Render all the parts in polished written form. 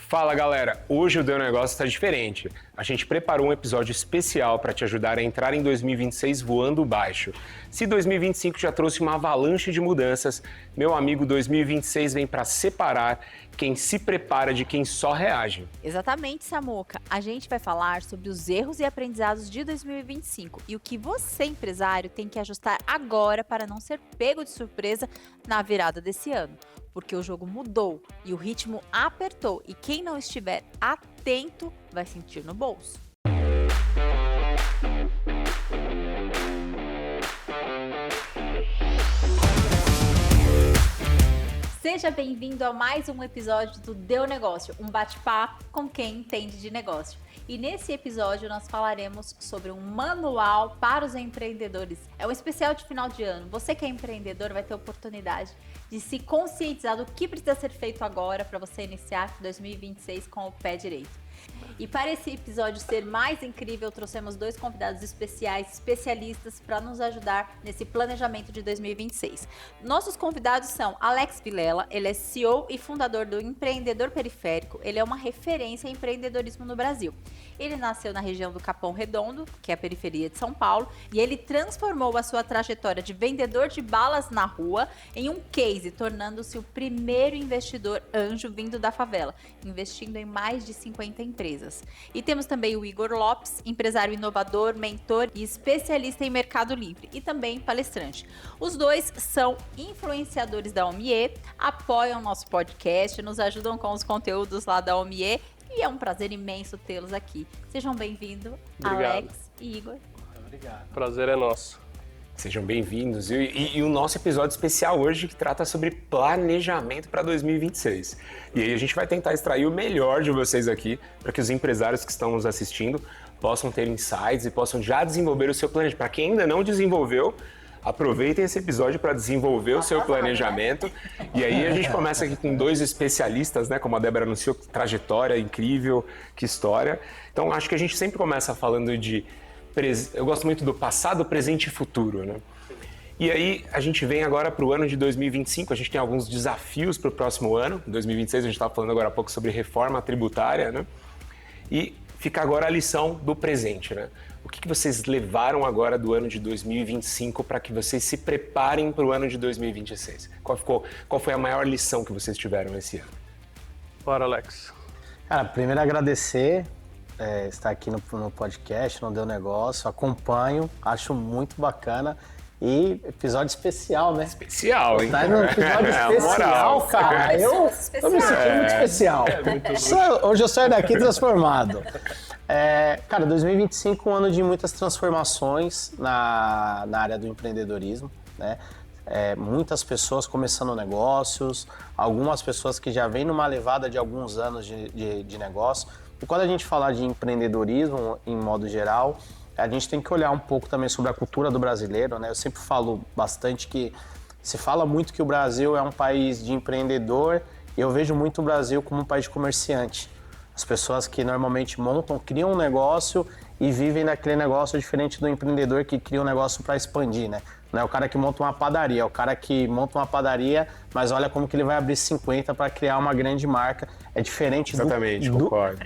Fala galera, hoje o Deu Negócio está diferente. A gente preparou um episódio especial para te ajudar a entrar em 2026 voando baixo. Se 2025 já trouxe uma avalanche de mudanças, meu amigo, 2026 vem para separar quem se prepara de quem só reage. Exatamente, Samuca. A gente vai falar sobre os erros e aprendizados de 2025 e o que você, empresário, tem que ajustar agora para não ser pego de surpresa na virada desse ano. Porque o jogo mudou e o ritmo apertou e quem não estiver atento vai sentir no bolso. Seja bem-vindo a mais um episódio do Deu Negócio, um bate-papo com quem entende de negócio. E nesse episódio nós falaremos sobre um manual para os empreendedores. É um especial de final de ano. Você que é empreendedor vai ter a oportunidade de se conscientizar do que precisa ser feito agora para você iniciar 2026 com o pé direito. E para esse episódio ser mais incrível, trouxemos dois convidados especiais, especialistas, para nos ajudar nesse planejamento de 2026. Nossos convidados são Alex Vilela, ele é CEO e fundador do Empreendedor Periférico, ele é uma referência em empreendedorismo no Brasil. Ele nasceu na região do Capão Redondo, que é a periferia de São Paulo, e ele transformou a sua trajetória de vendedor de balas na rua em um case, tornando-se o primeiro investidor anjo vindo da favela, investindo em mais de 50 empresas. E temos também o Igor Lopes, empresário inovador, mentor e especialista em Mercado Livre e também palestrante. Os dois são influenciadores da OMIE, apoiam nosso podcast, nos ajudam com os conteúdos lá da OMIE e é um prazer imenso tê-los aqui. Sejam bem-vindos, Alex e Igor. Obrigado. Prazer é nosso. Sejam bem-vindos. E o nosso episódio especial hoje que trata sobre planejamento para 2026. E aí a gente vai tentar extrair o melhor de vocês aqui para que os empresários que estão nos assistindo possam ter insights e possam já desenvolver o seu planejamento. Para quem ainda não desenvolveu, aproveitem esse episódio para desenvolver o seu planejamento. E aí a gente começa aqui com dois especialistas, né? Como a Débora anunciou, trajetória incrível, que história. Então acho que a gente sempre começa falando de... Eu gosto muito do passado, presente e futuro, né? E aí a gente vem agora para o ano de 2025, a gente tem alguns desafios para o próximo ano. Em 2026 a gente estava falando agora há pouco sobre reforma tributária, né? E fica agora a lição do presente, né? O que vocês levaram agora do ano de 2025 para que vocês se preparem para o ano de 2026? Qual foi a maior lição que vocês tiveram esse ano? Bora, Alex. Cara, primeiro agradecer estar aqui no podcast, no Deu Negócio, acompanho, acho muito bacana. E episódio especial, né? Especial, hein? Tá no episódio especial, cara. Eu me senti muito especial. Hoje eu saio daqui transformado. Cara, 2025 é um ano de muitas transformações na área do empreendedorismo, né? Muitas pessoas começando negócios, algumas pessoas que já vêm numa levada de alguns anos de negócio. E quando a gente falar de empreendedorismo, em modo geral, a gente tem que olhar um pouco também sobre a cultura do brasileiro, né? Eu sempre falo bastante que se fala muito que o Brasil é um país de empreendedor e eu vejo muito o Brasil como um país de comerciante. As pessoas que normalmente criam um negócio e vivem naquele negócio diferente do empreendedor que cria um negócio para expandir, né? Não é o cara que monta uma padaria, é o cara que monta uma padaria, mas olha como que ele vai abrir 50 para criar uma grande marca. É diferente concordo.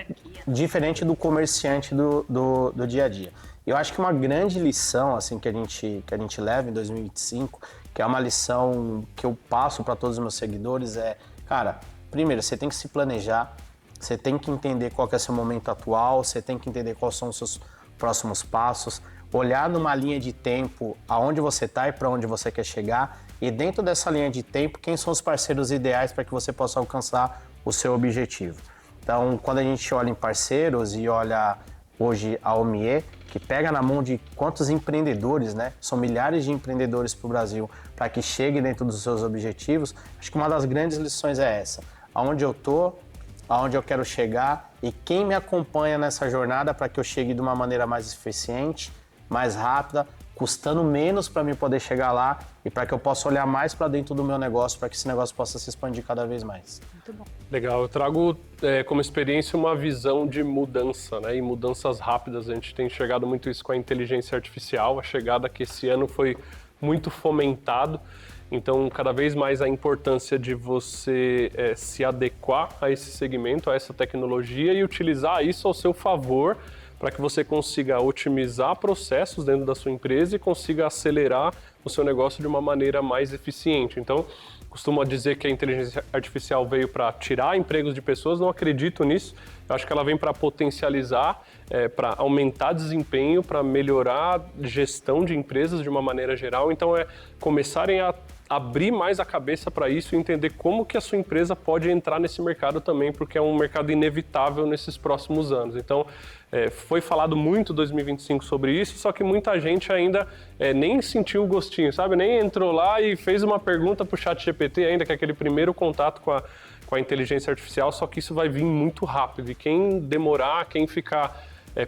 Diferente do comerciante do dia a dia. Eu acho que uma grande lição assim, que a gente leva em 2025, que é uma lição que eu passo para todos os meus seguidores, cara, primeiro, você tem que se planejar, você tem que entender qual que é o seu momento atual, você tem que entender quais são os seus próximos passos, olhar numa linha de tempo aonde você está e para onde você quer chegar e dentro dessa linha de tempo, quem são os parceiros ideais para que você possa alcançar o seu objetivo. Então, quando a gente olha em parceiros e olha hoje a OMIE, que pega na mão de quantos empreendedores, né? São milhares de empreendedores para o Brasil para que chegue dentro dos seus objetivos, acho que uma das grandes lições é essa. Aonde eu estou, aonde eu quero chegar e quem me acompanha nessa jornada para que eu chegue de uma maneira mais eficiente, mais rápida, custando menos para mim poder chegar lá e para que eu possa olhar mais para dentro do meu negócio, para que esse negócio possa se expandir cada vez mais. Muito bom. Legal, eu trago como experiência uma visão de mudança, né? E mudanças rápidas. A gente tem enxergado muito isso com a inteligência artificial, a chegada que esse ano foi muito fomentado. Então, cada vez mais a importância de você se adequar a esse segmento, a essa tecnologia e utilizar isso ao seu favor para que você consiga otimizar processos dentro da sua empresa e consiga acelerar o seu negócio de uma maneira mais eficiente. Então, costumo dizer que a inteligência artificial veio para tirar empregos de pessoas, não acredito nisso. Eu acho que ela vem para potencializar, para aumentar desempenho, para melhorar a gestão de empresas de uma maneira geral. Então, começarem a abrir mais a cabeça para isso e entender como que a sua empresa pode entrar nesse mercado também, porque é um mercado inevitável nesses próximos anos. Então, foi falado muito em 2025 sobre isso, só que muita gente ainda nem sentiu o gostinho, sabe? Nem entrou lá e fez uma pergunta para o ChatGPT ainda, que é aquele primeiro contato com a inteligência artificial, só que isso vai vir muito rápido. E quem demorar, quem ficar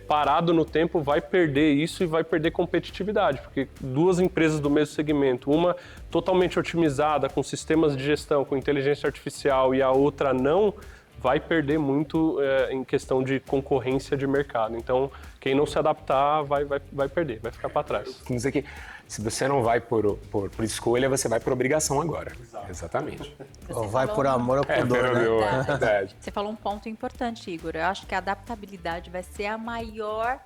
parado no tempo vai perder isso e vai perder competitividade, porque duas empresas do mesmo segmento, uma totalmente otimizada com sistemas de gestão, com inteligência artificial e a outra não, vai perder muito em questão de concorrência de mercado. Então, quem não se adaptar vai perder, vai ficar para trás. Quer dizer que se você não vai por escolha, você vai por obrigação agora. Exato. Exatamente. Ou vai por amor ou por dor, né? Verdade. Você falou um ponto importante, Igor. Eu acho que a adaptabilidade vai ser a maior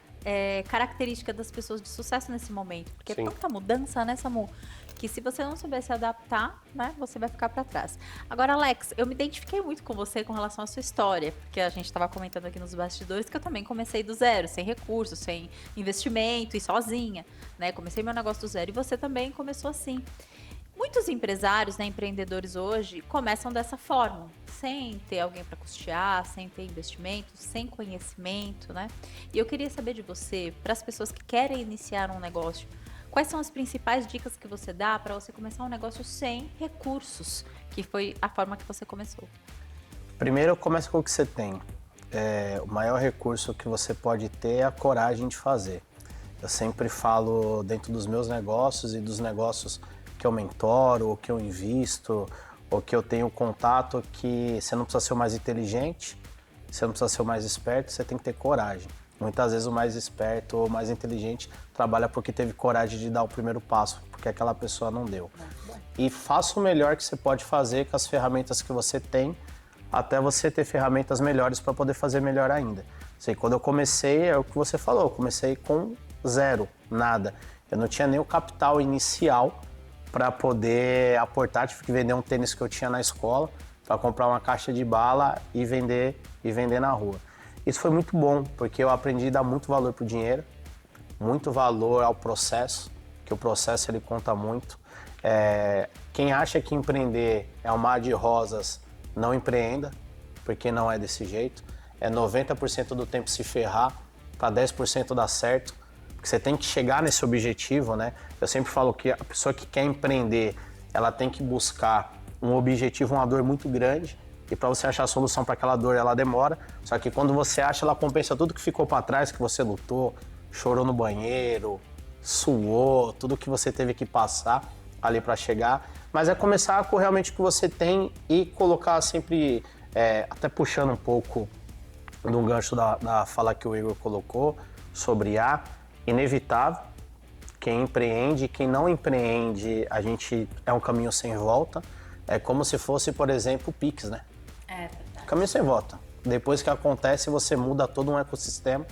característica das pessoas de sucesso nesse momento. Porque Sim. é tanta mudança, né, Samu? Que se você não souber se adaptar, né, você vai ficar para trás. Agora, Alex, eu me identifiquei muito com você com relação à sua história, porque a gente estava comentando aqui nos bastidores que eu também comecei do zero, sem recursos, sem investimento e sozinha, né? Comecei meu negócio do zero e você também começou assim. Muitos empresários, né, empreendedores hoje, começam dessa forma, sem ter alguém para custear, sem ter investimento, sem conhecimento, né? E eu queria saber de você, para as pessoas que querem iniciar um negócio, quais são as principais dicas que você dá para você começar um negócio sem recursos, que foi a forma que você começou? Primeiro, começa com o que você tem. O maior recurso que você pode ter é a coragem de fazer. Eu sempre falo dentro dos meus negócios e dos negócios que eu mentoro, ou que eu invisto, ou que eu tenho contato, que você não precisa ser o mais inteligente, você não precisa ser o mais esperto, você tem que ter coragem. Muitas vezes o mais esperto ou mais inteligente trabalha porque teve coragem de dar o primeiro passo, porque aquela pessoa não deu. E faça o melhor que você pode fazer com as ferramentas que você tem, até você ter ferramentas melhores para poder fazer melhor ainda. Sei, quando eu comecei, é o que você falou, eu comecei com zero, nada. Eu não tinha nem o capital inicial para poder aportar, tive que vender um tênis que eu tinha na escola para comprar uma caixa de bala e vender na rua. Isso foi muito bom, porque eu aprendi a dar muito valor pro dinheiro, muito valor ao processo, que o processo ele conta muito. Quem acha que empreender é um mar de rosas, não empreenda, porque não é desse jeito. 90% do tempo se ferrar para 10% dar certo, porque você tem que chegar nesse objetivo, né? Eu sempre falo que a pessoa que quer empreender, ela tem que buscar um objetivo, uma dor muito grande, e para você achar a solução para aquela dor, ela demora. Só que quando você acha, ela compensa tudo que ficou para trás, que você lutou, chorou no banheiro, suou, tudo que você teve que passar ali para chegar. Mas é começar com realmente o que você tem e colocar sempre, até puxando um pouco do gancho da fala que o Igor colocou sobre inevitável. Quem empreende, quem não empreende, é um caminho sem volta. É como se fosse, por exemplo, o Pix, né? Caminho sem volta. Depois que acontece, você muda todo um ecossistema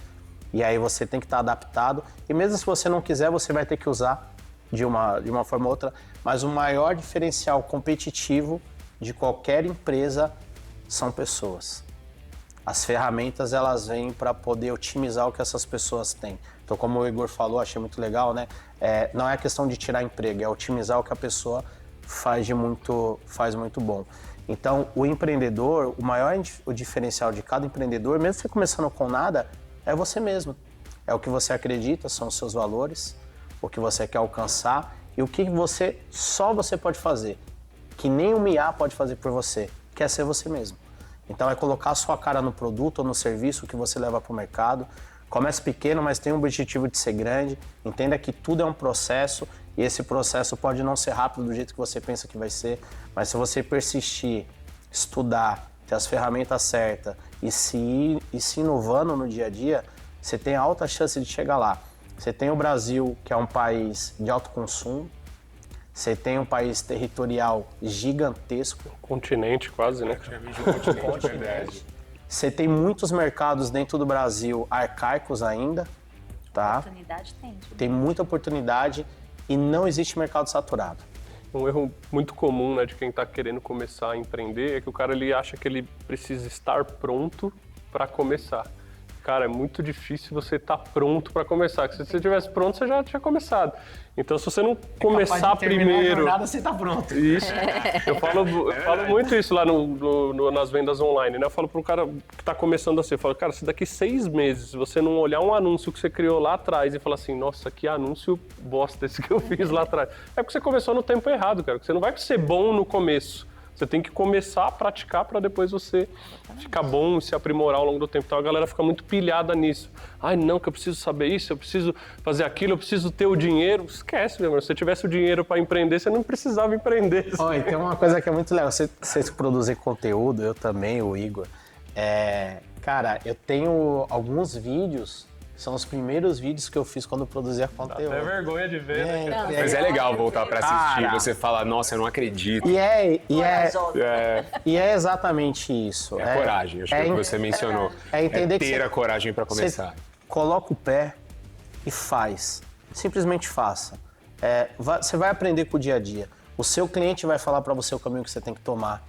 e aí você tem que estar adaptado. E mesmo se você não quiser, você vai ter que usar de uma forma ou outra. Mas o maior diferencial competitivo de qualquer empresa são pessoas. As ferramentas, elas vêm para poder otimizar o que essas pessoas têm. Então, como o Igor falou, achei muito legal, né? Não é questão de tirar emprego, é otimizar o que a pessoa faz muito bom. Então, o empreendedor, o diferencial de cada empreendedor, mesmo você começando com nada, é você mesmo. É o que você acredita, são os seus valores, o que você quer alcançar e o que só você pode fazer, que nem o IA pode fazer por você, que é ser você mesmo. Então, é colocar a sua cara no produto ou no serviço que você leva para o mercado. Comece pequeno, mas tenha um objetivo de ser grande. Entenda que tudo é um processo e esse processo pode não ser rápido do jeito que você pensa que vai ser, mas se você persistir, estudar, ter as ferramentas certas e se inovando no dia a dia, você tem alta chance de chegar lá. Você tem o Brasil, que é um país de alto consumo, você tem um país territorial gigantesco. Continente quase, né? Continente. Você tem muitos mercados dentro do Brasil arcaicos ainda, tá? Oportunidade tem. Tem muita oportunidade e não existe mercado saturado. Um erro muito comum, né, de quem está querendo começar a empreender é que o cara ele acha que ele precisa estar pronto para começar. Cara, é muito difícil você estar pronto para começar. Se você estivesse pronto, você já tinha começado. Então, se você não começar primeiro... Você tá pronto. Isso. Eu falo muito isso lá nas vendas online, né? Eu falo para um cara que está começando assim, eu falo, cara, se daqui 6 meses você não olhar um anúncio que você criou lá atrás e falar assim, nossa, que anúncio bosta esse que eu fiz lá atrás. É porque você começou no tempo errado, cara. Você não vai ser bom no começo. Você tem que começar a praticar para depois você ficar bom e se aprimorar ao longo do tempo. Então a galera fica muito pilhada nisso. Ai, não, que eu preciso saber isso, eu preciso fazer aquilo, eu preciso ter o dinheiro. Esquece, meu irmão. Se você tivesse o dinheiro para empreender, você não precisava empreender. Oi, tem uma coisa que é muito legal. Vocês produzem conteúdo, eu também, o Igor. Cara, eu tenho alguns vídeos. São os primeiros vídeos que eu fiz quando eu produzia conteúdo. Dá até vergonha de ver, né? Mas é legal voltar pra assistir, cara, você fala, nossa, eu não acredito. E é exatamente isso. É coragem, acho que é o que você mencionou. É entender ter a coragem pra começar. Coloca o pé e faz. Simplesmente faça. Você vai aprender com o dia a dia. O seu cliente vai falar pra você o caminho que você tem que tomar.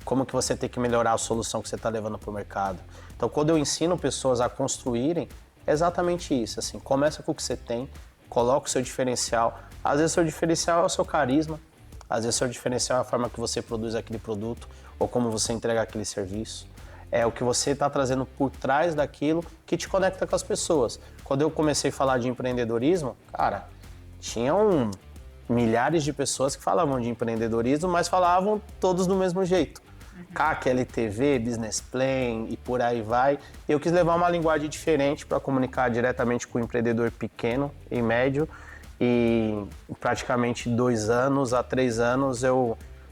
Como que você tem que melhorar a solução que você tá levando pro mercado. Então, quando eu ensino pessoas a construírem, é exatamente isso, assim, começa com o que você tem, coloca o seu diferencial. Às vezes o seu diferencial é o seu carisma, às vezes o seu diferencial é a forma que você produz aquele produto ou como você entrega aquele serviço. É o que você está trazendo por trás daquilo que te conecta com as pessoas. Quando eu comecei a falar de empreendedorismo, cara, tinham milhares de pessoas que falavam de empreendedorismo, mas falavam todos do mesmo jeito. CAC, LTV, Business Plan e por aí vai. Eu quis levar uma linguagem diferente para comunicar diretamente com o empreendedor pequeno e médio. E praticamente 2 anos a 3 anos,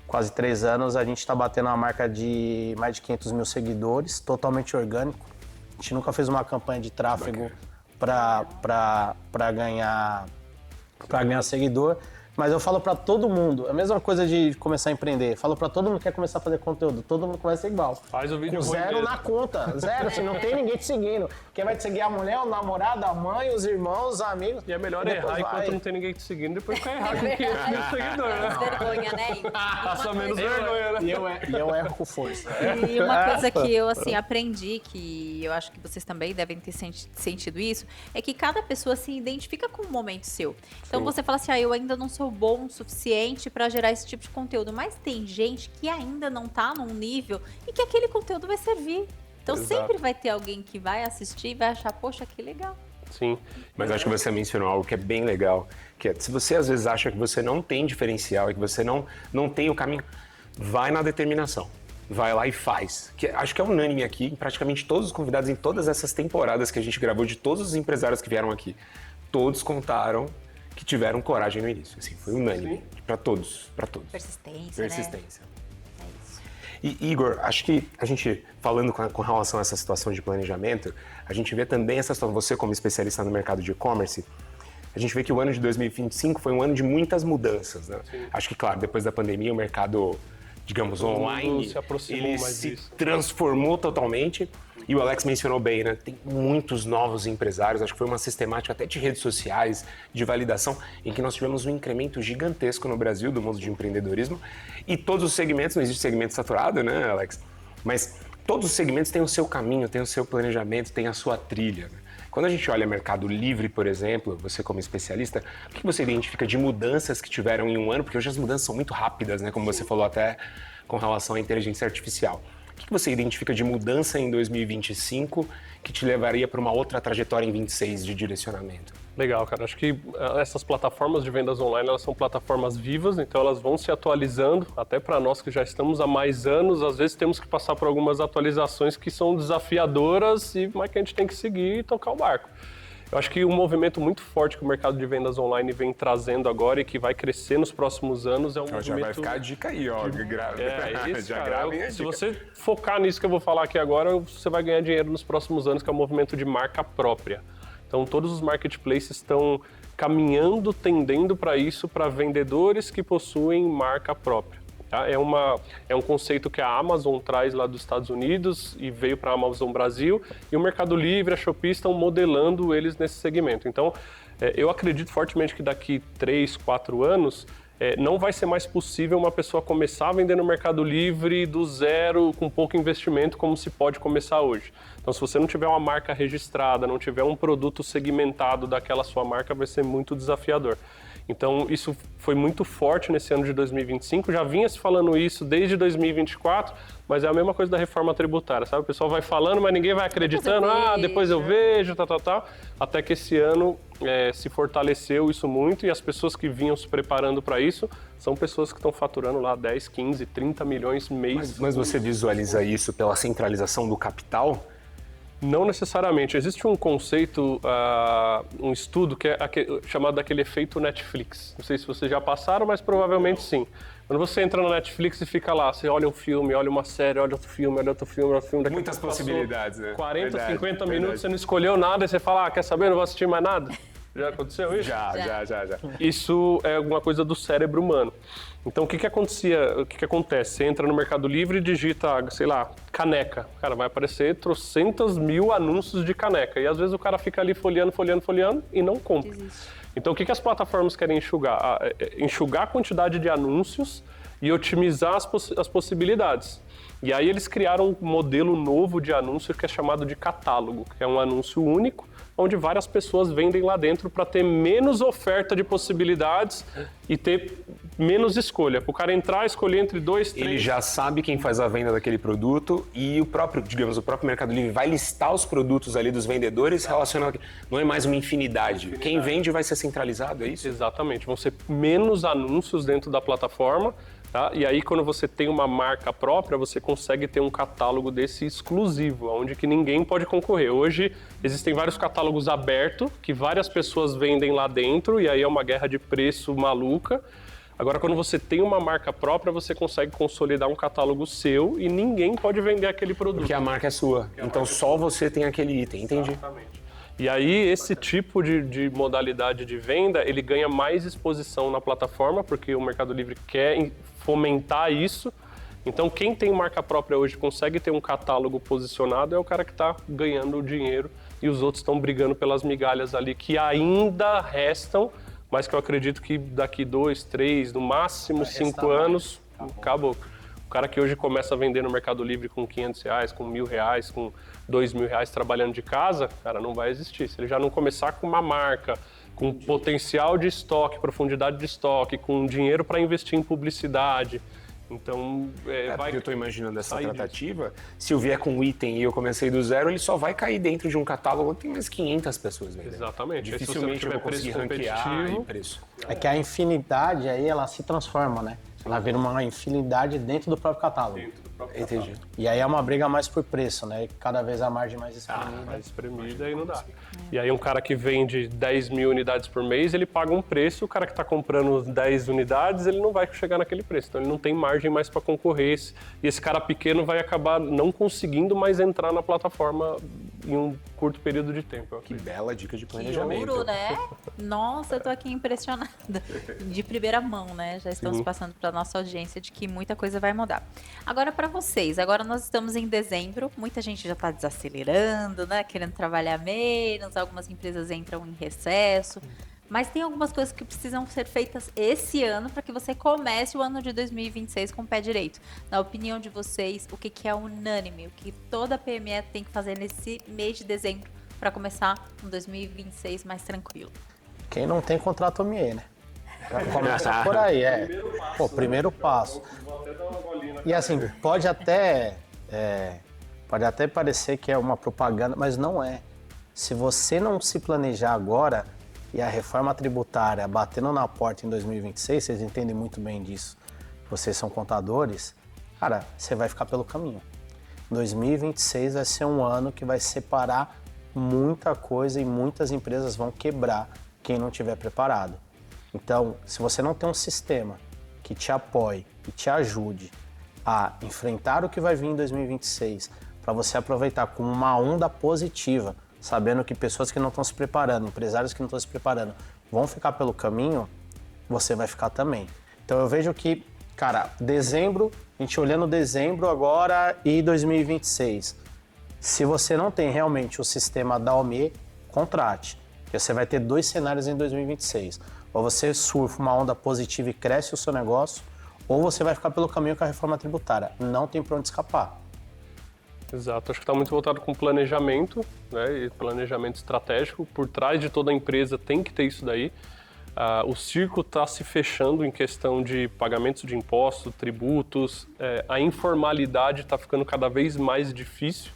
quase 3 anos, a gente está batendo uma marca de mais de 500 mil seguidores, totalmente orgânico. A gente nunca fez uma campanha de tráfego para ganhar seguidor. Mas eu falo pra todo mundo, a mesma coisa de começar a empreender. Falo pra todo mundo que quer começar a fazer conteúdo, todo mundo começa igual. Faz o vídeo com zero na conta, zero, se não tem ninguém te seguindo. Quem vai te seguir é a mulher, o namorado, a mãe, os irmãos, os amigos. E é melhor errar enquanto não tem ninguém te seguindo, depois ficar errar com 500 mil seguidores, né? Vergonha, né? Passa menos vergonha, né? E eu erro com força. E uma coisa que eu, assim, aprendi, que eu acho que vocês também devem ter sentido isso, é que cada pessoa se identifica com um momento seu. Então você fala assim, eu ainda não sou bom o suficiente para gerar esse tipo de conteúdo, mas tem gente que ainda não tá num nível e que aquele conteúdo vai servir. Então sempre vai ter alguém que vai assistir e vai achar, poxa, que legal. Sim. Mas acho que você mencionou algo que é bem legal, que é, se você às vezes acha que você não tem diferencial e que você não tem o caminho, vai na determinação. Vai lá e faz. Acho que é unânime aqui, em praticamente todos os convidados, em todas essas temporadas que a gente gravou, de todos os empresários que vieram aqui, todos contaram que tiveram coragem no início. Assim, foi unânime. Para todos, para todos. Persistência. Né? É isso. E Igor, acho que a gente, falando com relação a essa situação de planejamento, a gente vê também essa situação, você como especialista no mercado de e-commerce, a gente vê que o ano de 2025 foi um ano de muitas mudanças, né? Acho que, claro, depois da pandemia, o mercado, digamos, online, ele se transformou totalmente. E o Alex mencionou bem, né? Tem muitos novos empresários, acho que foi uma sistemática até de redes sociais, de validação, em que nós tivemos um incremento gigantesco no Brasil do mundo de empreendedorismo. E todos os segmentos, não existe segmento saturado, né, Alex? Mas todos os segmentos têm o seu caminho, têm o seu planejamento, têm a sua trilha, né? Quando a gente olha Mercado Livre, por exemplo, você como especialista, o que você identifica de mudanças que tiveram em um ano? Porque hoje as mudanças são muito rápidas, né? Como você falou até com relação à inteligência artificial. O que você identifica de mudança em 2025 que te levaria para uma outra trajetória em 26 de direcionamento? Legal, cara. Acho que essas plataformas de vendas online, elas são plataformas vivas, então elas vão se atualizando, até para nós que já estamos há mais anos, às vezes temos que passar por algumas atualizações que são desafiadoras, mas que a gente tem que seguir e tocar o barco. Eu acho que um movimento muito forte que o mercado de vendas online vem trazendo agora e que vai crescer nos próximos anos é um movimento... Já vai ficar a dica aí, ó. Isso, já cara. Se você focar nisso que eu vou falar aqui agora, você vai ganhar dinheiro nos próximos anos, que é o movimento de marca própria. Então, todos os marketplaces estão caminhando, tendendo para isso, para vendedores que possuem marca própria. Tá? É um conceito que a Amazon traz lá dos Estados Unidos e veio para a Amazon Brasil, e o Mercado Livre, a Shopee estão modelando eles nesse segmento. Então, eu acredito fortemente que daqui 3, 4 anos, não vai ser mais possível uma pessoa começar a vender no Mercado Livre do zero, com pouco investimento, como se pode começar hoje. Então, se você não tiver uma marca registrada, não tiver um produto segmentado daquela sua marca, vai ser muito desafiador. Então, isso foi muito forte nesse ano de 2025, já vinha se falando isso desde 2024, mas é a mesma coisa da reforma tributária, sabe? O pessoal vai falando, mas ninguém vai acreditando, depois eu vejo, até que esse ano se fortaleceu isso muito, e as pessoas que vinham se preparando para isso são pessoas que estão faturando lá 10, 15, 30 milhões mês. Mas você visualiza isso pela centralização do capital? Não necessariamente. Existe um conceito, um estudo que é chamado daquele efeito Netflix. Não sei se vocês já passaram, mas provavelmente sim. Quando você entra no Netflix e fica lá, você olha um filme, olha uma série, olha outro filme, olha outro filme, olha outro filme. Muitas possibilidades, né? 40, Verdade, 50 minutos, verdade. você não escolheu nada e você fala, quer saber, não vou assistir mais nada? Já aconteceu isso? Já. Isso é alguma coisa do cérebro humano. Então, o que acontece? Você entra no Mercado Livre e digita, sei lá, caneca. Cara, vai aparecer trocentas mil anúncios de caneca. E às vezes o cara fica ali folheando e não compra. Existe. Então, o que as plataformas querem enxugar? Enxugar a quantidade de anúncios e otimizar as possibilidades. E aí eles criaram um modelo novo de anúncio que é chamado de catálogo, que é um anúncio único, onde várias pessoas vendem lá dentro para ter menos oferta de possibilidades e ter menos escolha. Para o cara entrar, escolher entre 2, 3... Ele já sabe quem faz a venda daquele produto e o próprio Mercado Livre vai listar os produtos ali dos vendedores relacionados. Não é mais uma infinidade. Quem vende vai ser centralizado, é isso? Exatamente. Vão ser menos anúncios dentro da plataforma. Tá? E aí, quando você tem uma marca própria, você consegue ter um catálogo desse exclusivo, onde que ninguém pode concorrer. Hoje, existem vários catálogos abertos, que várias pessoas vendem lá dentro, e aí é uma guerra de preço maluca. Agora, quando você tem uma marca própria, você consegue consolidar um catálogo seu e ninguém pode vender aquele produto. Porque a marca é sua. Então, só você tem aquele item, entendi. Exatamente. E aí, esse tipo de modalidade de venda, ele ganha mais exposição na plataforma, porque o Mercado Livre quer fomentar isso. Então, quem tem marca própria hoje consegue ter um catálogo posicionado é o cara que está ganhando o dinheiro e os outros estão brigando pelas migalhas ali que ainda restam, mas que eu acredito que daqui 2, 3, no máximo 5 anos, acabou. O cara que hoje começa a vender no Mercado Livre com R$500, com R$1.000, com R$2.000 trabalhando de casa, cara, não vai existir. Se ele já não começar com uma marca, com potencial de estoque, profundidade de estoque, com dinheiro para investir em publicidade, então vai... Eu estou imaginando essa tratativa, se eu vier com um item e eu comecei do zero, ele só vai cair dentro de um catálogo onde tem mais 500 pessoas vendendo. Exatamente. Dificilmente eu vou conseguir ranquear em preço. É que a infinidade aí, ela se transforma, né? Ela vira uma infinidade dentro do próprio catálogo. Entendi. E aí é uma briga mais por preço, né? E cada vez a margem mais espremida. Mais espremida aí não dá. E aí um cara que vende 10 mil unidades por mês, ele paga um preço, o cara que está comprando 10 unidades, ele não vai chegar naquele preço. Então ele não tem margem mais para concorrer. E esse cara pequeno vai acabar não conseguindo mais entrar na plataforma em um curto período de tempo. Que bela dica de Que planejamento. ouro, né? Nossa, eu tô aqui impressionada. De primeira mão, né? Já estamos passando para nossa audiência de que muita coisa vai mudar. Agora para vocês, agora nós estamos em dezembro, muita gente já está desacelerando, né? Querendo trabalhar menos, algumas empresas entram em recesso. Mas tem algumas coisas que precisam ser feitas esse ano para que você comece o ano de 2026 com o pé direito. Na opinião de vocês, o que é unânime? O que toda PME tem que fazer nesse mês de dezembro para começar um 2026 mais tranquilo? Quem não tem contrato ME, né? Começa por aí, Pô, primeiro passo. E assim, pode até parecer que é uma propaganda, mas não é. Se você não se planejar agora e a reforma tributária batendo na porta em 2026, vocês entendem muito bem disso, vocês são contadores, cara, você vai ficar pelo caminho. 2026 vai ser um ano que vai separar muita coisa e muitas empresas vão quebrar quem não estiver preparado. Então, se você não tem um sistema que te apoie e te ajude a enfrentar o que vai vir em 2026, para você aproveitar como uma onda positiva, sabendo que pessoas que não estão se preparando, empresários que não estão se preparando, vão ficar pelo caminho, você vai ficar também. Então eu vejo que, cara, dezembro, a gente olhando dezembro agora e 2026, se você não tem realmente o sistema da OME, contrate. Porque você vai ter 2 cenários em 2026. Ou você surfa uma onda positiva e cresce o seu negócio, ou você vai ficar pelo caminho com a reforma tributária. Não tem para onde escapar. Exato, acho que está muito voltado com planejamento, né, e planejamento estratégico. Por trás de toda a empresa tem que ter isso daí. O circo está se fechando em questão de pagamentos de impostos, tributos, a informalidade está ficando cada vez mais difícil.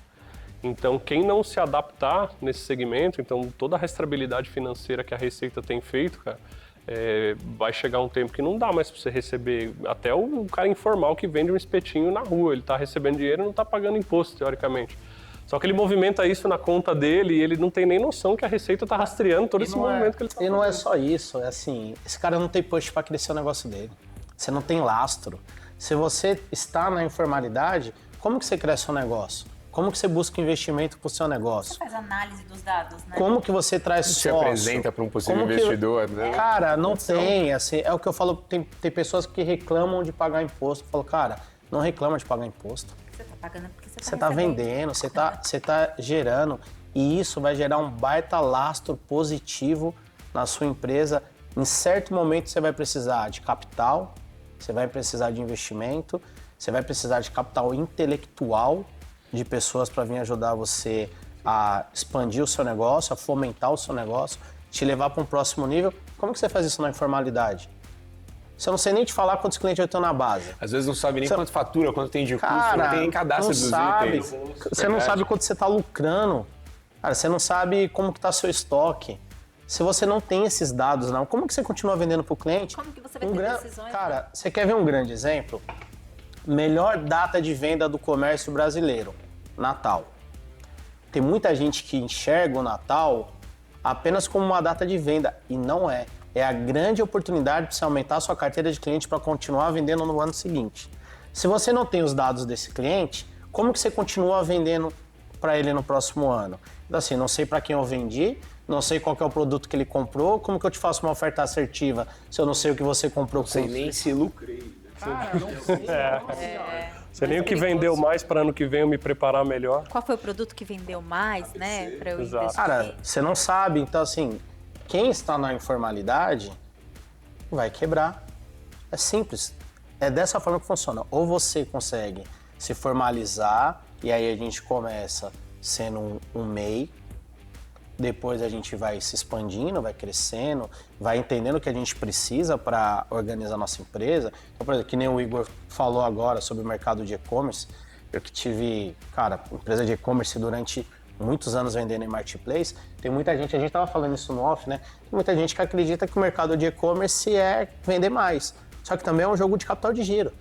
Então, quem não se adaptar nesse segmento, então toda a rastreabilidade financeira que a Receita tem feito, cara, vai chegar um tempo que não dá mais para você receber. Até o cara informal que vende um espetinho na rua, ele está recebendo dinheiro e não está pagando imposto, teoricamente. Só que ele movimenta isso na conta dele e ele não tem nem noção que a Receita está rastreando todo esse movimento que ele está fazendo. E não é só isso, é assim, esse cara não tem push para crescer o negócio dele. Você não tem lastro. Se você está na informalidade, como que você cresce o negócio? Como que você busca investimento para o seu negócio? Você faz análise dos dados, né? Como que você traz Se sócio? apresenta para um possível investidor, né? Cara, não tem, assim, é o que eu falo, tem pessoas que reclamam de pagar imposto. Eu falo, cara, não reclama de pagar imposto. Você tá pagando porque você Você tá vendendo, você tá gerando, e isso vai gerar um baita lastro positivo na sua empresa. Em certo momento você vai precisar de capital, você vai precisar de investimento, você vai precisar de capital intelectual, de pessoas para vir ajudar você a expandir o seu negócio, a fomentar o seu negócio, te levar para um próximo nível. Como que você faz isso na informalidade? Você não sei nem te falar quantos clientes eu tenho na base. Às vezes não sabe nem quanto fatura, quanto tem de custo, Cara, não tem nem cadastro dos itens. Você não sabe quanto você está lucrando. Cara, você não sabe como que está seu estoque. Se você não tem esses dados, não, como que você continua vendendo para o cliente? Como que você vai ter decisões? Cara, você quer ver um grande exemplo? Melhor data de venda do comércio brasileiro, Natal. Tem muita gente que enxerga o Natal apenas como uma data de venda, e não é. É a grande oportunidade para você aumentar a sua carteira de cliente para continuar vendendo no ano seguinte. Se você não tem os dados desse cliente, como que você continua vendendo para ele no próximo ano? Então assim, não sei para quem eu vendi, não sei qual que é o produto que ele comprou, como que eu te faço uma oferta assertiva se eu não sei o que você comprou? Não sei nem se lucrei. Cara, não sei. Você nem o que vendeu mais para ano que vem eu me preparar melhor. Qual foi o produto que vendeu mais, né? Para eu Exato. investir. Cara, você não sabe, então assim, quem está na informalidade vai quebrar. É simples. É dessa forma que funciona. Ou você consegue se formalizar e aí a gente começa sendo um MEI, depois a gente vai se expandindo, vai crescendo, vai entendendo o que a gente precisa para organizar a nossa empresa. Então, por exemplo, que nem o Igor falou agora sobre o mercado de e-commerce, eu que tive, cara, empresa de e-commerce durante muitos anos vendendo em marketplace, tem muita gente, a gente estava falando isso no off, né? Tem muita gente que acredita que o mercado de e-commerce é vender mais. Só que também é um jogo de capital de giro.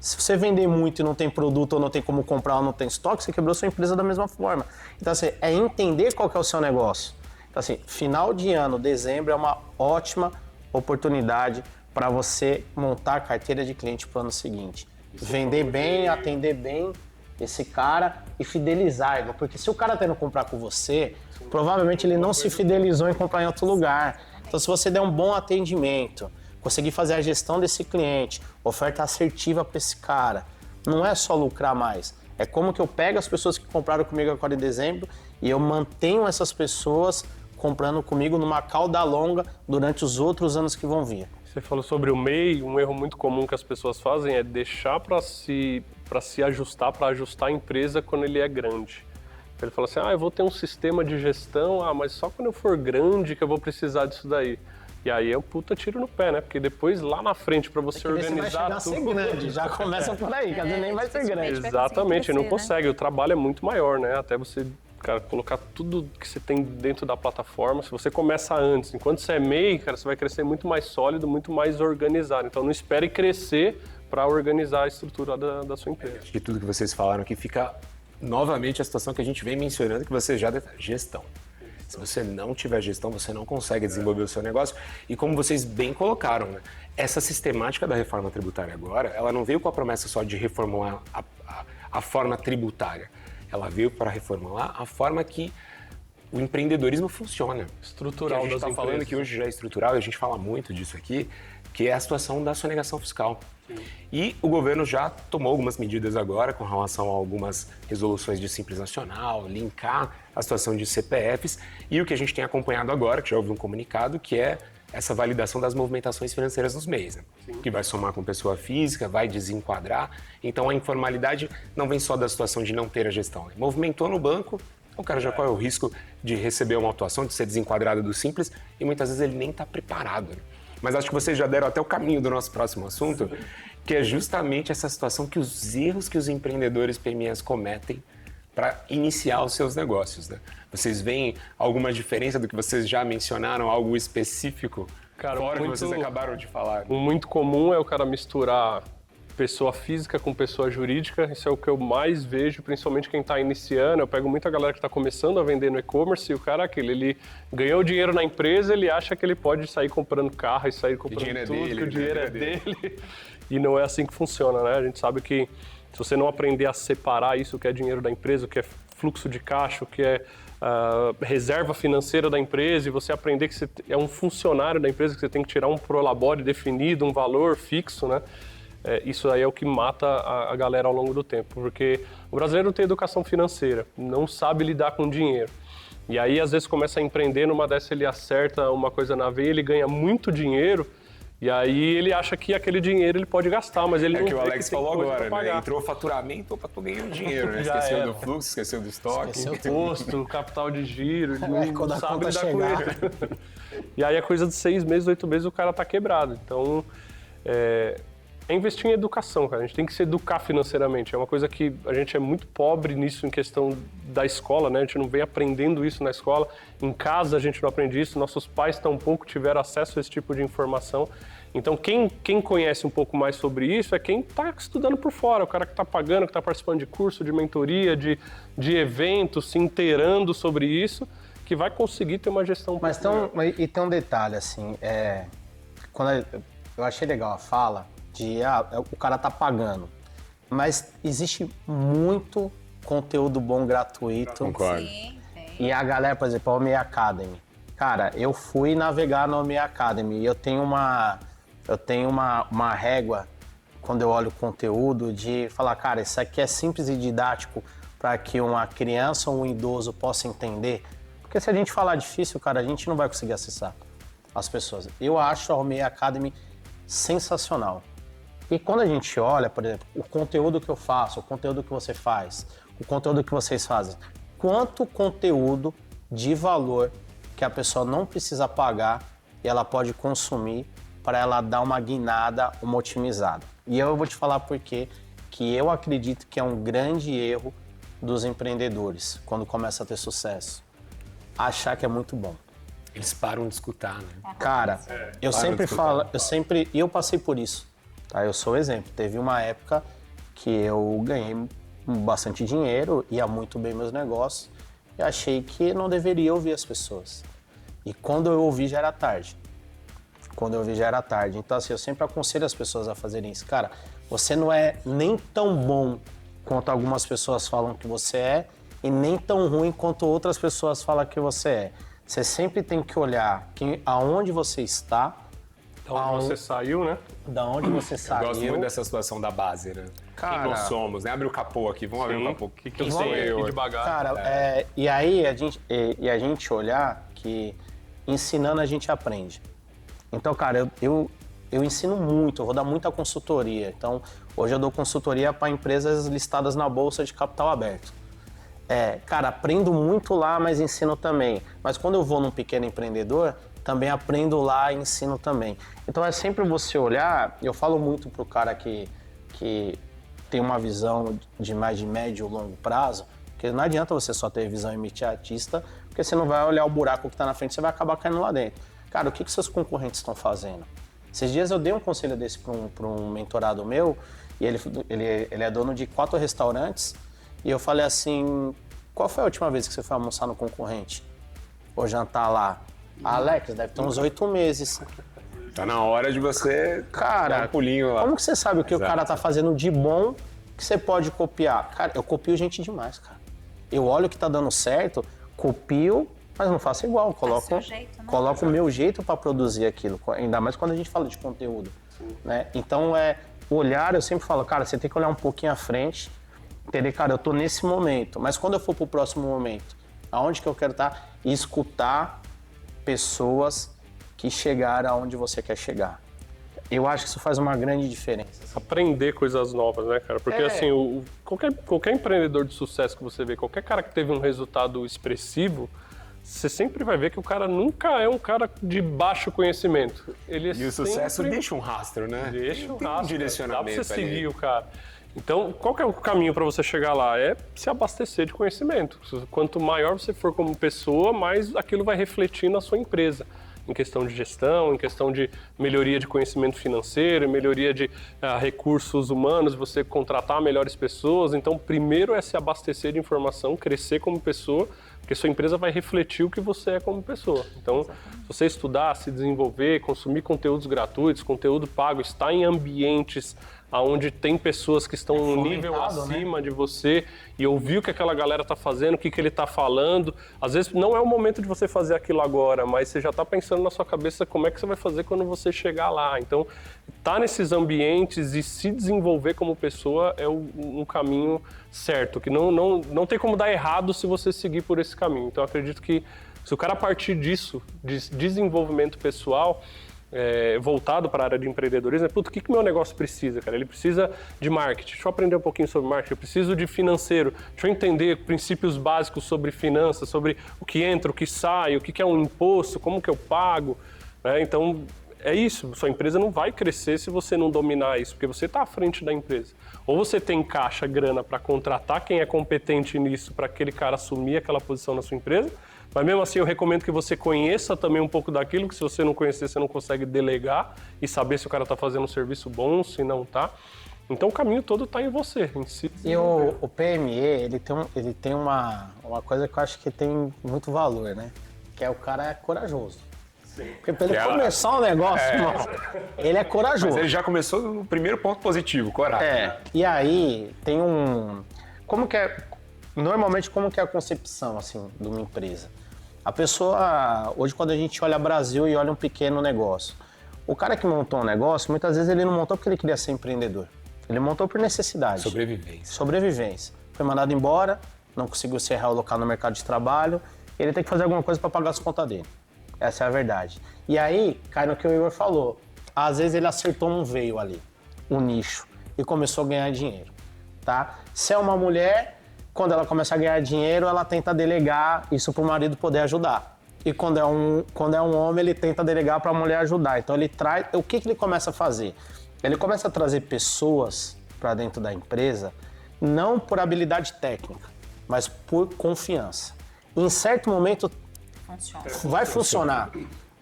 Se você vender muito e não tem produto, ou não tem como comprar, ou não tem estoque, você quebrou sua empresa da mesma forma. Então, assim, é entender qual que é o seu negócio. Então, assim, final de ano, dezembro, é uma ótima oportunidade para você montar a carteira de cliente para o ano seguinte. Vender bem, atender bem esse cara e fidelizar ele. Porque se o cara tá indo comprar com você, provavelmente ele não se fidelizou em comprar em outro lugar. Então, se você der um bom atendimento, conseguir fazer a gestão desse cliente, oferta assertiva para esse cara, não é só lucrar mais. É como que eu pego as pessoas que compraram comigo agora em dezembro e eu mantenho essas pessoas comprando comigo numa cauda longa durante os outros anos que vão vir. Você falou sobre o MEI, um erro muito comum que as pessoas fazem é deixar para se ajustar, para ajustar a empresa quando ele é grande. Ele fala assim, eu vou ter um sistema de gestão, mas só quando eu for grande que eu vou precisar disso daí. E aí é um puta tiro no pé, né? Porque depois, lá na frente, para você organizar você vai chegar tudo... a ser grande, já começa por aí, quer dizer, nem vai ser grande. Exatamente, não né? consegue, o trabalho é muito maior, né? Até você, cara, colocar tudo que você tem dentro da plataforma, se você começa antes, enquanto você é MEI, cara, você vai crescer muito mais sólido, muito mais organizado. Então não espere crescer para organizar a estrutura da sua empresa. De tudo que vocês falaram aqui, fica novamente a situação que a gente vem mencionando, que você já deve... Gestão. Se você não tiver gestão, você não consegue desenvolver o seu negócio. E como vocês bem colocaram, né? Essa sistemática da reforma tributária agora, ela não veio com a promessa só de reformular a forma tributária. Ela veio para reformular a forma que o empreendedorismo funciona. Estrutural que a gente das está falando empresas. que hoje já é estrutural, e a gente fala muito disso aqui, que é a situação da sonegação fiscal. E o governo já tomou algumas medidas agora com relação a algumas resoluções de Simples Nacional, linkar a situação de CPFs, e o que a gente tem acompanhado agora, que já houve um comunicado, que é essa validação das movimentações financeiras nos MEIs, né? Que vai somar com pessoa física, vai desenquadrar. Então a informalidade não vem só da situação de não ter a gestão. Né? Movimentou no banco, o cara já corre o risco de receber uma autuação, de ser desenquadrado do Simples, e muitas vezes ele nem está preparado. Né? Mas acho que vocês já deram até o caminho do nosso próximo assunto, que é justamente essa situação que os erros que os empreendedores PMEs cometem para iniciar os seus negócios. Né? Vocês veem alguma diferença do que vocês já mencionaram, algo específico, Cara, fora que vocês acabaram de falar? O muito comum é o cara misturar pessoa física com pessoa jurídica. Isso é o que eu mais vejo, principalmente quem está iniciando. Eu pego muita galera que está começando a vender no e-commerce e o cara é aquele, ele ganhou dinheiro na empresa, ele acha que ele pode sair comprando carro e sair comprando tudo, que o dinheiro é dele. E não é assim que funciona, né? A gente sabe que se você não aprender a separar isso, o que é dinheiro da empresa, o que é fluxo de caixa, o que é reserva financeira da empresa, e você aprender que você é um funcionário da empresa, que você tem que tirar um prolabore definido, um valor fixo, né? Isso aí é o que mata a galera ao longo do tempo, porque o brasileiro não tem educação financeira, não sabe lidar com dinheiro. E aí, às vezes, começa a empreender, numa dessa ele acerta uma coisa na veia, ele ganha muito dinheiro, e aí ele acha que aquele dinheiro ele pode gastar, mas ele não É que o vê Alex tem falou coisa agora, pra né? pagar. Entrou o faturamento, opa, tô ganhando dinheiro, né? Já Esqueceu era. do fluxo, esqueceu do estoque. Esqueceu imposto, capital de giro, ele não quando a sabe conta lidar com chegar. ele. E aí, a coisa de 6 meses, 8 meses, o cara tá quebrado. Então, é investir em educação, cara. A gente tem que se educar financeiramente. É uma coisa que a gente é muito pobre nisso em questão da escola, né? A gente não vem aprendendo isso na escola. Em casa a gente não aprende isso. Nossos pais tampouco tiveram acesso a esse tipo de informação. Então, quem conhece um pouco mais sobre isso é quem está estudando por fora, o cara que está pagando, que está participando de curso, de mentoria, de eventos, se inteirando sobre isso, que vai conseguir ter uma gestão... Mas tem um detalhe, assim, eu achei legal a fala de o cara tá pagando, mas existe muito conteúdo bom gratuito. Concordo. Sim, sim. E a galera, por exemplo, a Omei Academy. Cara, eu fui navegar na Omei Academy e eu tenho uma régua quando eu olho o conteúdo de falar, cara, isso aqui é simples e didático para que uma criança ou um idoso possa entender. Porque se a gente falar difícil, cara, a gente não vai conseguir acessar as pessoas. Eu acho a Omei Academy sensacional. E quando a gente olha, por exemplo, o conteúdo que eu faço, o conteúdo que você faz, o conteúdo que vocês fazem, quanto conteúdo de valor que a pessoa não precisa pagar e ela pode consumir para ela dar uma guinada, uma otimizada. E eu vou te falar por quê, que eu acredito que é um grande erro dos empreendedores quando começa a ter sucesso. Achar que é muito bom. Eles param de escutar, né? Cara, eu sempre falo, e eu passei por isso, tá? Eu sou o exemplo. Teve uma época que eu ganhei bastante dinheiro, ia muito bem meus negócios, e achei que não deveria ouvir as pessoas. E quando eu ouvi, já era tarde. Então, assim, eu sempre aconselho as pessoas a fazerem isso. Cara, você não é nem tão bom quanto algumas pessoas falam que você é, e nem tão ruim quanto outras pessoas falam que você é. Você sempre tem que olhar aonde você está, Da onde você saiu, né? da onde você Eu saiu. gosto muito dessa situação da base, né? Cara, Quem nós somos, né? Abre o capô aqui, vamos abrir o capô. que Quem eu sou tenho eu? aqui de bagagem. Cara, e aí a gente olhar que ensinando a gente aprende. Então, cara, eu ensino muito, eu vou dar muita consultoria. Então, hoje eu dou consultoria para empresas listadas na Bolsa de Capital Aberto. Cara, aprendo muito lá, mas ensino também. Mas quando eu vou num pequeno empreendedor, também aprendo lá e ensino também. Então é sempre você olhar, eu falo muito pro cara que tem uma visão de mais de médio ou longo prazo, porque não adianta você só ter visão imediatista, porque você não vai olhar o buraco que está na frente, você vai acabar caindo lá dentro. Cara, o que seus concorrentes estão fazendo? Esses dias eu dei um conselho desse para um mentorado meu, e ele é dono de 4 restaurantes, e eu falei assim, qual foi a última vez que você foi almoçar no concorrente? Ou jantar lá? Alex, deve ter uns 8 meses. Tá na hora de você dar um pulinho lá. Como que você sabe o que Exato. o cara tá fazendo de bom que você pode copiar? Cara, eu copio gente demais, cara. Eu olho o que tá dando certo, copio mas não faça igual, seu jeito, né? coloca o meu jeito para produzir aquilo, ainda mais quando a gente fala de conteúdo, né? Então, olhar, eu sempre falo, cara, você tem que olhar um pouquinho à frente, entender, cara, eu tô nesse momento, mas quando eu for pro próximo momento, aonde que eu quero estar? E escutar pessoas que chegaram aonde você quer chegar. Eu acho que isso faz uma grande diferença. Aprender coisas novas, né, cara? Porque assim, qualquer empreendedor de sucesso que você vê, qualquer cara que teve um resultado expressivo, você sempre vai ver que o cara nunca é um cara de baixo conhecimento. Ele E o sucesso deixa um rastro, né? Deixa um Tem rastro, direcionamento dá pra você ali. seguir o cara. Então, qual que é o caminho para você chegar lá? É se abastecer de conhecimento. Quanto maior você for como pessoa, mais aquilo vai refletir na sua empresa. Em questão de gestão, em questão de melhoria de conhecimento financeiro, melhoria de recursos humanos, você contratar melhores pessoas. Então, primeiro é se abastecer de informação, crescer como pessoa, porque sua empresa vai refletir o que você é como pessoa. Então, se você estudar, se desenvolver, consumir conteúdos gratuitos, conteúdo pago, estar em ambientes onde tem pessoas que estão um nível acima de você e ouvir o que aquela galera está fazendo, o que ele está falando. Às vezes não é o momento de você fazer aquilo agora, mas você já está pensando na sua cabeça como é que você vai fazer quando você chegar lá. Então, estar nesses ambientes e se desenvolver como pessoa é um caminho certo, que não tem como dar errado se você seguir por esse caminho. Então, eu acredito que se o cara partir disso, de desenvolvimento pessoal, voltado para a área de empreendedorismo, o que meu negócio precisa, cara? Ele precisa de marketing, deixa eu aprender um pouquinho sobre marketing, eu preciso de financeiro, deixa eu entender princípios básicos sobre finanças, sobre o que entra, o que sai, o que é um imposto, como que eu pago, né? Então, é isso, sua empresa não vai crescer se você não dominar isso, porque você está à frente da empresa. Ou você tem caixa, grana para contratar quem é competente nisso, para aquele cara assumir aquela posição na sua empresa, mas mesmo assim eu recomendo que você conheça também um pouco daquilo, que se você não conhecer, você não consegue delegar e saber se o cara está fazendo um serviço bom, se não está. Então o caminho todo está em você, em si. E o PME, ele tem uma coisa que eu acho que tem muito valor, né? Que é o cara é corajoso. Sim. Porque pra ele começar um negócio, irmão, ele é corajoso. Mas ele já começou no primeiro ponto positivo, coragem. E aí tem normalmente como que é a concepção, assim, de uma empresa? A pessoa, hoje quando a gente olha Brasil e olha um pequeno negócio, o cara que montou um negócio, muitas vezes ele não montou porque ele queria ser empreendedor. Ele montou por necessidade. Sobrevivência. Foi mandado embora, não conseguiu se realocar no mercado de trabalho, ele tem que fazer alguma coisa para pagar as contas dele. Essa é a verdade. E aí, cai no que o Igor falou. Às vezes ele acertou um veio ali, um nicho, e começou a ganhar dinheiro, tá? Se é uma mulher, quando ela começa a ganhar dinheiro, ela tenta delegar isso para o marido poder ajudar. E quando é um homem, ele tenta delegar para a mulher ajudar. Então ele traz... O que ele começa a fazer? Ele começa a trazer pessoas para dentro da empresa, não por habilidade técnica, mas por confiança. Em certo momento, vai funcionar.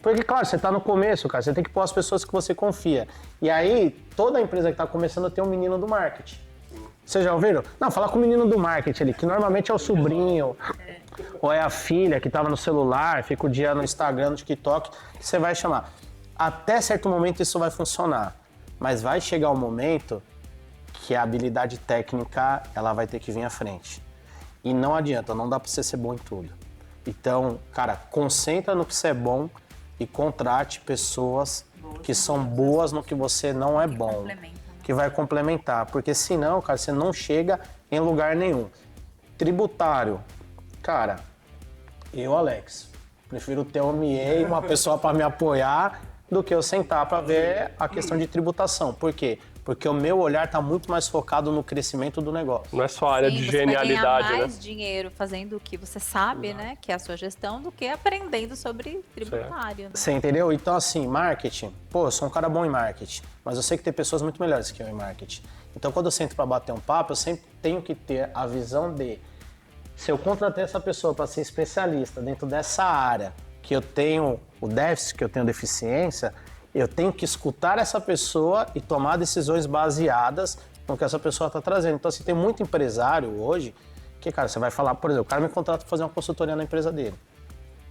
Porque, claro, você está no começo, cara, você tem que pôr as pessoas que você confia. E aí, toda empresa que está começando tem um menino do marketing. Vocês já ouviram? Não, falar com o menino do marketing ali, que normalmente é o sobrinho, ou é a filha que estava no celular, fica o dia no Instagram, no TikTok, que você vai chamar. Até certo momento isso vai funcionar, mas vai chegar um momento que a habilidade técnica, ela vai ter que vir à frente. E não adianta, não dá para você ser bom em tudo. Então, cara, concentra no que você é bom e contrate pessoas que são boas no que você não é bom. Que vai complementar, porque senão, cara, você não chega em lugar nenhum. Tributário, cara, eu, Alex, prefiro ter um ME e uma pessoa para me apoiar do que eu sentar para ver a questão de tributação. Por quê? Porque o meu olhar está muito mais focado no crescimento do negócio. Não é só a área de genialidade, você vai ganhar mais né? dinheiro fazendo o que você sabe, né? Que é a sua gestão, do que aprendendo sobre tributário. Né? Você entendeu? Então, assim, marketing, pô, eu sou um cara bom em marketing, mas eu sei que tem pessoas muito melhores que eu em marketing. Então, quando eu sento para bater um papo, eu sempre tenho que ter a visão de, se eu contratar essa pessoa para ser especialista dentro dessa área, que eu tenho o déficit, que eu tenho deficiência, eu tenho que escutar essa pessoa e tomar decisões baseadas no que essa pessoa está trazendo. Então, assim, tem muito empresário hoje que, cara, você vai falar, por exemplo, o cara me contrata para fazer uma consultoria na empresa dele.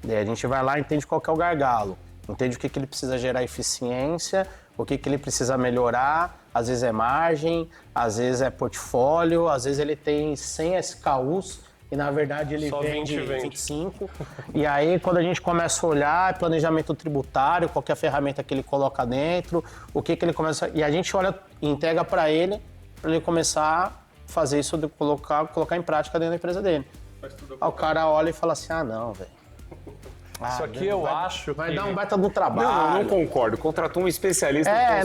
Daí a gente vai lá e entende qual que é o gargalo, entende o que ele precisa gerar eficiência, o que ele precisa melhorar, às vezes é margem, às vezes é portfólio, às vezes ele tem 100 SKUs e na verdade ele Só vende 20 25. E aí quando a gente começa a olhar planejamento tributário, qualquer ferramenta que ele coloca dentro, o que ele começa... E a gente olha e entrega para ele começar a fazer isso, de colocar em prática dentro da empresa dele. Aí o cara olha e fala assim, não, velho. Isso aqui eu acho vai que... dar um baita de um trabalho. Não, eu não concordo. Contratou um especialista. Vai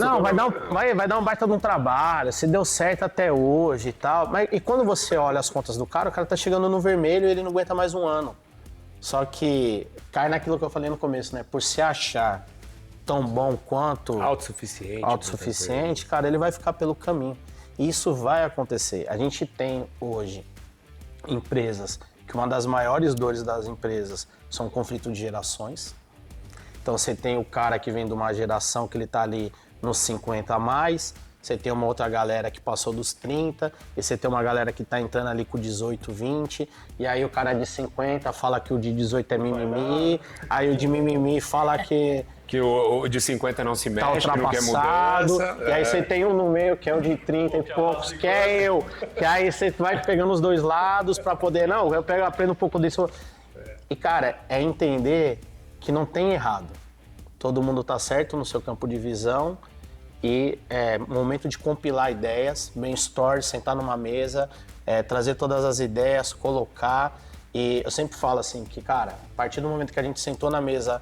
dar um baita de um trabalho. Se deu certo até hoje e tal. E quando você olha as contas do cara, o cara tá chegando no vermelho e ele não aguenta mais um ano. Só que cai naquilo que eu falei no começo, né? Por se achar tão bom quanto... Autossuficiente, cara, ele vai ficar pelo caminho. E isso vai acontecer. A gente tem hoje empresas que uma das maiores dores das empresas são conflito de gerações. Então você tem o cara que vem de uma geração que ele tá ali nos 50 a mais, você tem uma outra galera que passou dos 30, e você tem uma galera que tá entrando ali com 18, 20, e aí o cara de 50 fala que o de 18 é mimimi, aí o de mimimi fala que o de 50 não se mexe, tá que não quer ultrapassado, mudança. E aí você tem um no meio que é o de 30 e poucos, que é eu. Que aí você vai pegando os dois lados pra poder, aprendo um pouco disso. E cara, é entender que não tem errado. Todo mundo tá certo no seu campo de visão e é momento de compilar ideias, brainstorm, sentar numa mesa, trazer todas as ideias, colocar. E eu sempre falo assim que, cara, a partir do momento que a gente sentou na mesa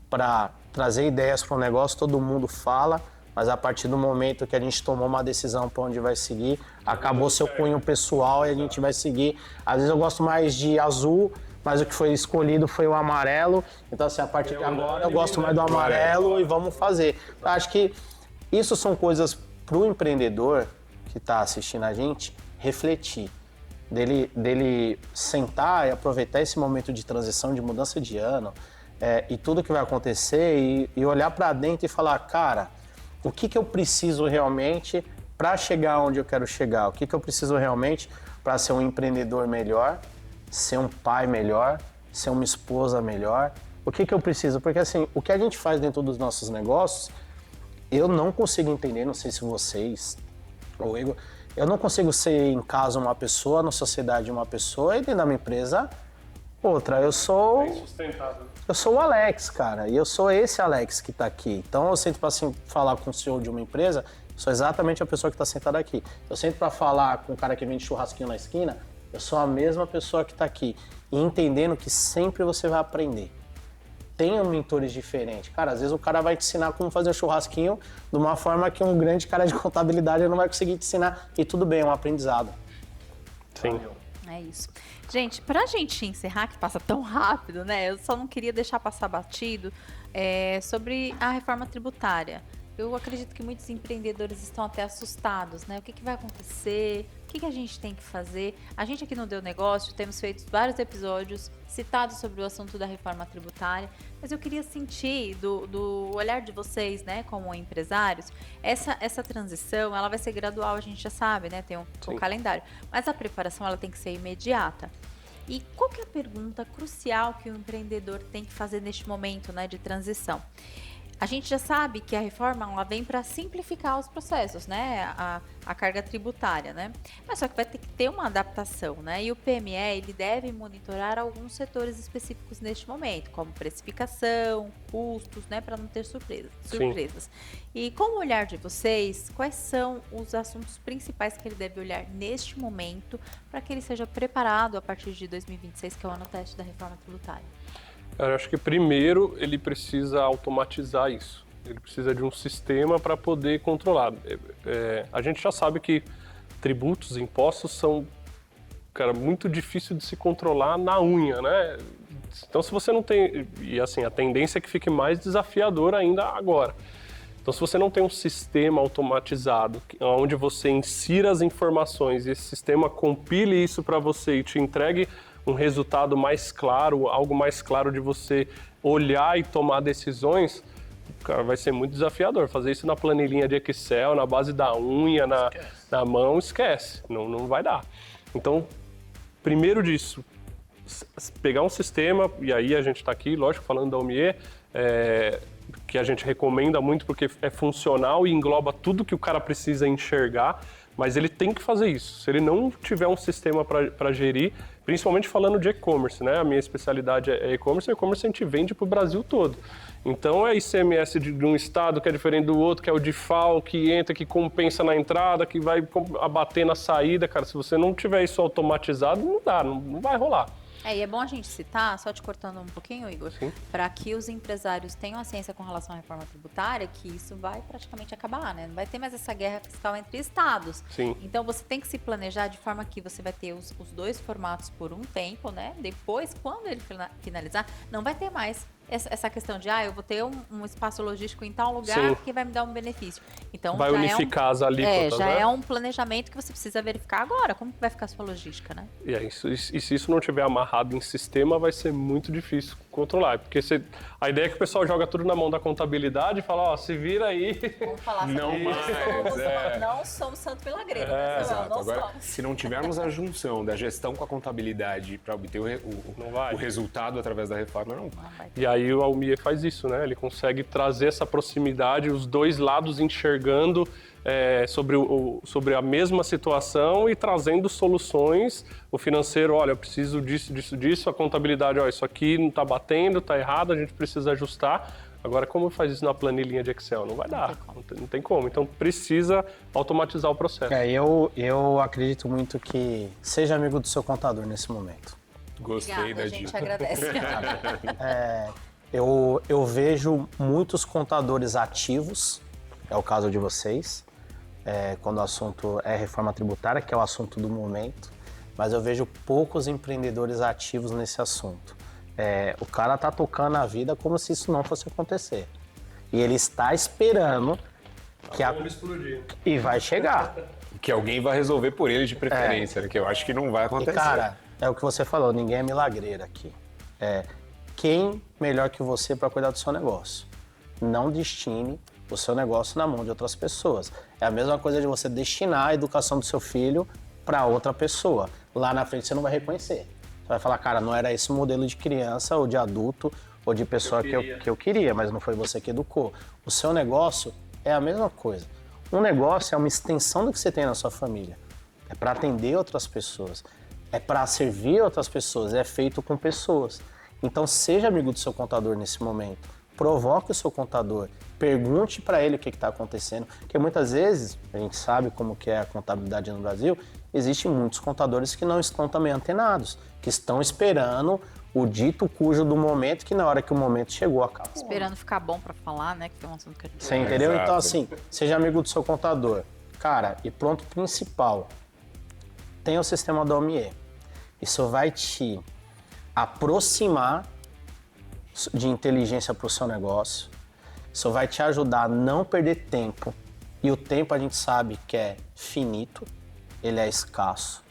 para trazer ideias para o negócio, todo mundo fala, mas a partir do momento que a gente tomou uma decisão para onde vai seguir, acabou seu cunho pessoal e a gente vai seguir. Às vezes eu gosto mais de azul, mas o que foi escolhido foi o amarelo, então assim, a partir de agora eu gosto mais do amarelo e vamos fazer. Eu acho que isso são coisas para o empreendedor que está assistindo a gente refletir, dele sentar e aproveitar esse momento de transição, de mudança de ano, e tudo que vai acontecer e olhar para dentro e falar, cara, o que eu preciso realmente para chegar onde eu quero chegar? O que eu preciso realmente para ser um empreendedor melhor, ser um pai melhor, ser uma esposa melhor? O que eu preciso? Porque assim, o que a gente faz dentro dos nossos negócios, eu não consigo entender, não sei se vocês ou eu não consigo ser em casa uma pessoa, na sociedade uma pessoa e dentro da minha empresa outra. Eu sou o Alex, cara, e eu sou esse Alex que tá aqui. Então eu sento para assim, falar com o CEO de uma empresa, sou exatamente a pessoa que está sentada aqui. Eu sento para falar com o cara que vende churrasquinho na esquina, eu sou a mesma pessoa que está aqui. E entendendo que sempre você vai aprender. Tenha mentores diferentes. Cara, às vezes o cara vai te ensinar como fazer um churrasquinho de uma forma que um grande cara de contabilidade não vai conseguir te ensinar. E tudo bem, é um aprendizado. Sim. É isso. Gente, pra gente encerrar, que passa tão rápido, né? Eu só não queria deixar passar batido sobre a reforma tributária. Eu acredito que muitos empreendedores estão até assustados, né? O que vai acontecer? O que a gente tem que fazer? A gente aqui no Deu Negócio temos feito vários episódios citados sobre o assunto da reforma tributária, mas eu queria sentir do olhar de vocês, né, como empresários, essa transição, ela vai ser gradual, a gente já sabe, né? Tem um calendário, mas a preparação ela tem que ser imediata. E qual que é a pergunta crucial que o empreendedor tem que fazer neste momento, né, de transição? A gente já sabe que a reforma ela vem para simplificar os processos, né? A carga tributária, né? Mas só que vai ter que ter uma adaptação, né? E o PME ele deve monitorar alguns setores específicos neste momento, como precificação, custos, né? Para não ter surpresas. E com o olhar de vocês, quais são os assuntos principais que ele deve olhar neste momento para que ele seja preparado a partir de 2026, que é o ano teste da reforma tributária? Eu acho que primeiro ele precisa automatizar isso. Ele precisa de um sistema para poder controlar. A gente já sabe que tributos, impostos são, cara, muito difícil de se controlar na unha, né? Então se você não tem... E assim, a tendência é que fique mais desafiador ainda agora. Então se você não tem um sistema automatizado, onde você insira as informações e esse sistema compile isso para você e te entregue um resultado mais claro, algo mais claro de você olhar e tomar decisões, cara, vai ser muito desafiador. Fazer isso na planilhinha de Excel, na base da unha, na mão, esquece. Não vai dar. Então, primeiro disso, pegar um sistema, e aí a gente está aqui, lógico, falando da OMIE, que a gente recomenda muito porque é funcional e engloba tudo que o cara precisa enxergar, mas ele tem que fazer isso. Se ele não tiver um sistema para gerir, Principalmente falando de e-commerce, né? A minha especialidade é e-commerce, e e-commerce a gente vende para o Brasil todo. Então é ICMS de um estado que é diferente do outro, que é o DIFAL, que entra, que compensa na entrada, que vai abater na saída. Cara, se você não tiver isso automatizado, não dá, não vai rolar. E é bom a gente citar, só te cortando um pouquinho, Igor, para que os empresários tenham a ciência com relação à reforma tributária, que isso vai praticamente acabar, né? Não vai ter mais essa guerra fiscal entre estados. Sim. Então você tem que se planejar de forma que você vai ter os dois formatos por um tempo, né? Depois, quando ele finalizar, não vai ter mais essa questão de, eu vou ter um espaço logístico em tal lugar Sim. porque vai me dar um benefício. Então, vai unificar as alíquotas, já né? é um planejamento que você precisa verificar agora. Como que vai ficar a sua logística, né? E se isso não tiver amarrado em sistema, vai ser muito difícil controlar. Porque a ideia é que o pessoal joga tudo na mão da contabilidade e fala, se vira aí. Vamos falar Não sobre mais, isso. Não somos santo milagreiro, né? Exato. Não Agora, somos. se não tivermos a junção da gestão com a contabilidade para obter o resultado através da reforma, não vai. E aí o Almie faz isso, né? Ele consegue trazer essa proximidade, os dois lados enxergando sobre a mesma situação e trazendo soluções. O financeiro, olha, eu preciso disso, a contabilidade, olha, isso aqui não está batendo, está errado, a gente precisa ajustar. Agora, como faz isso na planilhinha de Excel? Não vai dar, não tem como. Então, precisa automatizar o processo. Eu acredito muito que seja amigo do seu contador nesse momento. Gostei Obrigada, da a gente dica. agradece. Eu vejo muitos contadores ativos, é o caso de vocês, quando o assunto é reforma tributária, que é o assunto do momento, mas eu vejo poucos empreendedores ativos nesse assunto. O cara tá tocando a vida como se isso não fosse acontecer. E ele está esperando que e vai chegar. Que alguém vai resolver por ele de preferência, né? Que eu acho que não vai acontecer. E, cara, é o que você falou, ninguém é milagreiro aqui. Quem melhor que você para cuidar do seu negócio? Não destine o seu negócio na mão de outras pessoas. É a mesma coisa de você destinar a educação do seu filho para outra pessoa. Lá na frente você não vai reconhecer. Você vai falar, cara, não era esse o modelo de criança ou de adulto ou de pessoa que eu queria, mas não foi você que educou. O seu negócio é a mesma coisa. Um negócio é uma extensão do que você tem na sua família. É para atender outras pessoas. É para servir outras pessoas. É feito com pessoas. Então, seja amigo do seu contador nesse momento. Provoque o seu contador. Pergunte para ele o que está acontecendo. Porque muitas vezes, a gente sabe como que é a contabilidade no Brasil, existem muitos contadores que não estão também antenados, que estão esperando o dito cujo do momento, que na hora que o momento chegou, acabou. Esperando ficar bom para falar, né? Que foi um assunto que a gente... Você entendeu? Exato. Então, assim, seja amigo do seu contador. Cara, e ponto principal, tem o sistema da OMIE. Isso vai te aproximar de inteligência para o seu negócio. Isso vai te ajudar a não perder tempo. E o tempo a gente sabe que é finito, ele é escasso.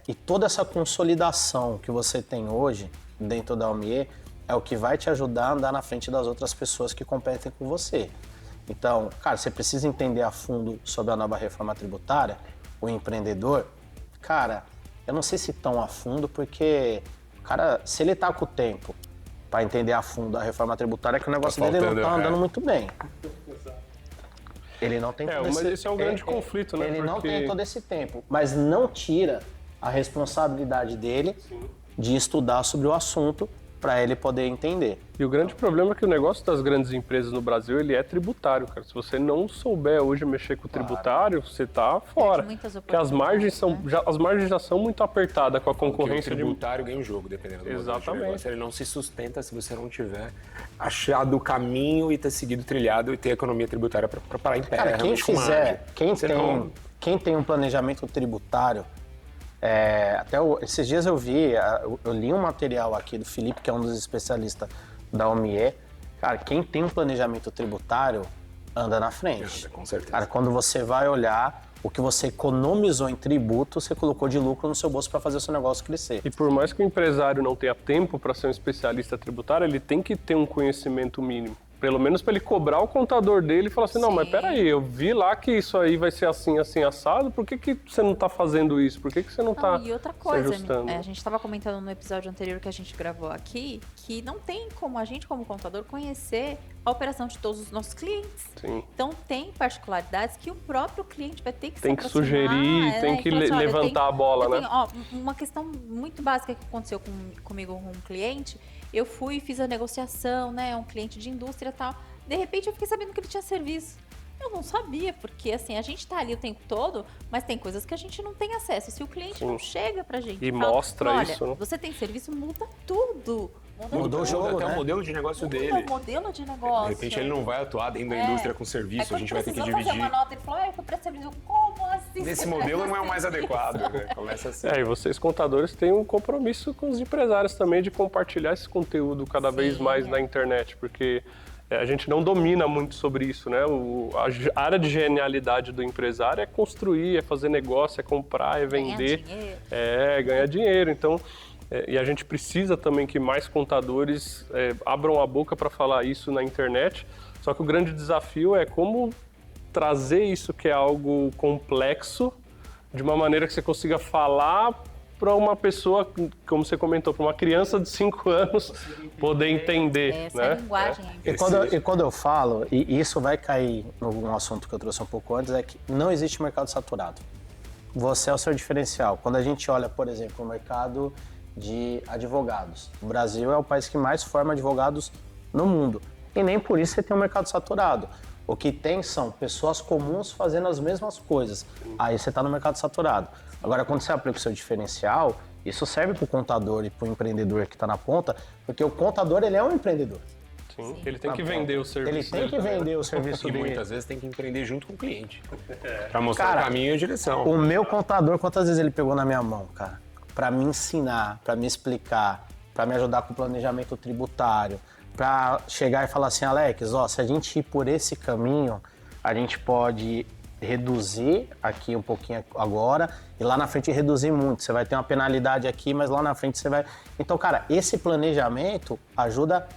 E toda essa consolidação que você tem hoje dentro da OMIE é o que vai te ajudar a andar na frente das outras pessoas que competem com você. Então, cara, você precisa entender a fundo sobre a nova reforma tributária, o empreendedor. Cara, eu não sei se tão a fundo, porque, cara, se ele tá com o tempo para entender a fundo a reforma tributária, é que o negócio dele não tá andando muito bem. Ele não tem todo mas esse é o grande conflito, né? Ele não tem todo esse tempo, mas não tira a responsabilidade dele de estudar sobre o assunto para ele poder entender. E o grande problema é que o negócio das grandes empresas no Brasil, ele é tributário, cara. Se você não souber hoje mexer com o tributário, você tá fora. Porque as margens já são muito apertadas com a concorrência. O tributário ganha o jogo, dependendo do modelo de negócio. Ele não se sustenta se você não tiver achado o caminho e ter seguido o trilhado e ter economia tributária para parar em pé. Cara, quem tem um planejamento tributário, esses dias eu li um material aqui do Felipe, que é um dos especialistas da OMIE. Cara, quem tem um planejamento tributário anda na frente. Com certeza. Cara, quando você vai olhar o que você economizou em tributo, você colocou de lucro no seu bolso para fazer o seu negócio crescer. E por mais que o empresário não tenha tempo para ser um especialista tributário, ele tem que ter um conhecimento mínimo. Pelo menos para ele cobrar o contador dele e falar assim, não, mas peraí, eu vi lá que isso aí vai ser assim, assim, assado, por que você não está fazendo isso? Por que você não está E outra coisa, se ajustando? A gente estava comentando no episódio anterior que a gente gravou aqui, que não tem como a gente, como contador, conhecer a operação de todos os nossos clientes. Sim. Então, tem particularidades que o próprio cliente vai ter que Tem se que aproximar, sugerir, tem que falar assim, olha, levantar a bola, né? Uma questão muito básica que aconteceu comigo com um cliente, eu fui e fiz a negociação, né? Um cliente de indústria e tal. De repente, eu fiquei sabendo que ele tinha serviço. Eu não sabia, porque assim, a gente tá ali o tempo todo, mas tem coisas que a gente não tem acesso. Se o cliente não chega pra gente E fala, mostra olha, isso, né? você tem serviço, muda tudo. Mudou o jogo, até né? o modelo de negócio Muda dele. o modelo de negócio. De repente ele não vai atuar dentro da indústria com Aí serviço, a quando gente vai ter que precisou fazer dividir. uma nota, ele falou, eu presto serviço. Como assim? Nesse Você modelo presta não é o mais serviço? adequado, né? Começa assim. E vocês contadores têm um compromisso com os empresários também de compartilhar esse conteúdo cada vez mais na internet, porque a gente não domina muito sobre isso, né? A área de genialidade do empresário é construir, é fazer negócio, é comprar, é vender, ganhar dinheiro. Então, e a gente precisa também que mais contadores abram a boca para falar isso na internet. Só que o grande desafio é como trazer isso que é algo complexo de uma maneira que você consiga falar para uma pessoa, como você comentou, para uma criança de 5 anos poder entender. Essa linguagem. E quando eu falo, e isso vai cair num assunto que eu trouxe um pouco antes, é que não existe mercado saturado. Você é o seu diferencial. Quando a gente olha, por exemplo, o mercado de advogados, o Brasil é o país que mais forma advogados no mundo. E nem por isso você tem um mercado saturado. O que tem são pessoas comuns fazendo as mesmas coisas. Aí você está no mercado saturado. Agora, quando você aplica o seu diferencial, isso serve para o contador e para o empreendedor que está na ponta, porque o contador, ele é um empreendedor. Sim. Ele tem que vender o serviço. Ele tem que vender o serviço E dele. muitas vezes tem que empreender junto com o cliente. Para mostrar o caminho e a direção. O meu contador, quantas vezes ele pegou na minha mão, cara? Para me ensinar, para me explicar, para me ajudar com o planejamento tributário, para chegar e falar assim, Alex, se a gente ir por esse caminho, a gente pode reduzir aqui um pouquinho agora e lá na frente reduzir muito. Você vai ter uma penalidade aqui, mas lá na frente você vai... Então, cara, esse planejamento ajuda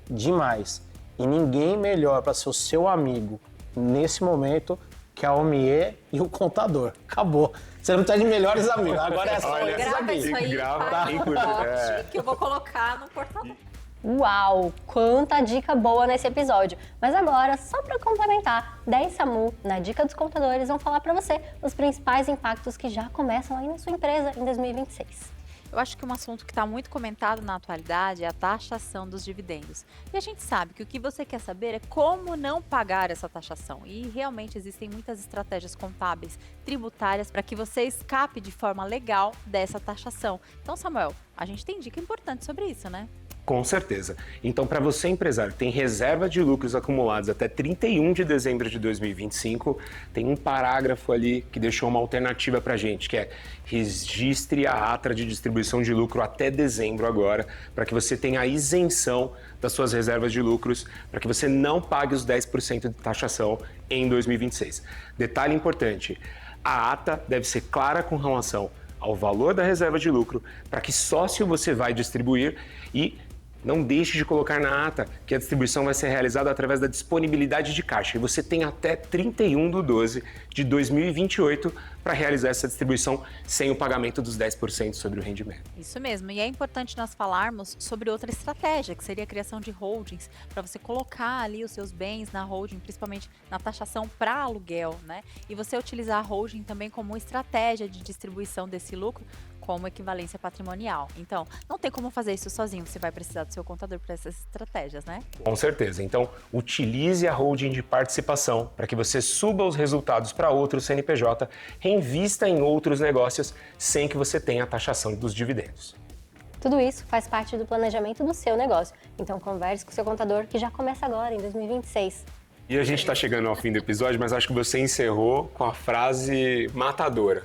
demais. E ninguém melhor para ser o seu amigo nesse momento que a OMIE e o contador. Acabou. Você não precisa de melhores amigos. Agora é só Olha, esses Grava amigos. isso aí, Grava, faz um inclusive, corte que eu vou colocar no portal. Uau, quanta dica boa nesse episódio. Mas agora, só para complementar, 10 SAMU, na Dica dos Contadores, vão falar para você os principais impactos que já começam aí na sua empresa em 2026. Eu acho que um assunto que está muito comentado na atualidade é a taxação dos dividendos. E a gente sabe que o que você quer saber é como não pagar essa taxação. E realmente existem muitas estratégias contábeis, tributárias, para que você escape de forma legal dessa taxação. Então, Samuel, a gente tem dica importante sobre isso, né? Com certeza. Então, para você, empresário, que tem reserva de lucros acumulados até 31 de dezembro de 2025, tem um parágrafo ali que deixou uma alternativa para a gente, que é registre a ata de distribuição de lucro até dezembro agora, para que você tenha a isenção das suas reservas de lucros, para que você não pague os 10% de taxação em 2026. Detalhe importante, a ata deve ser clara com relação ao valor da reserva de lucro, para que sócio você vai distribuir e não deixe de colocar na ata que a distribuição vai ser realizada através da disponibilidade de caixa. E você tem até 31/12/2028 para realizar essa distribuição sem o pagamento dos 10% sobre o rendimento. Isso mesmo, e é importante nós falarmos sobre outra estratégia, que seria a criação de holdings, para você colocar ali os seus bens na holding, principalmente na taxação para aluguel, né? E você utilizar a holding também como estratégia de distribuição desse lucro, como equivalência patrimonial. Então, não tem como fazer isso sozinho, você vai precisar do seu contador para essas estratégias, né? Com certeza. Então, utilize a holding de participação para que você suba os resultados para outro CNPJ, reinvista em outros negócios sem que você tenha a taxação dos dividendos. Tudo isso faz parte do planejamento do seu negócio. Então converse com o seu contador que já começa agora, em 2026. E a gente está chegando ao fim do episódio, mas acho que você encerrou com a frase matadora.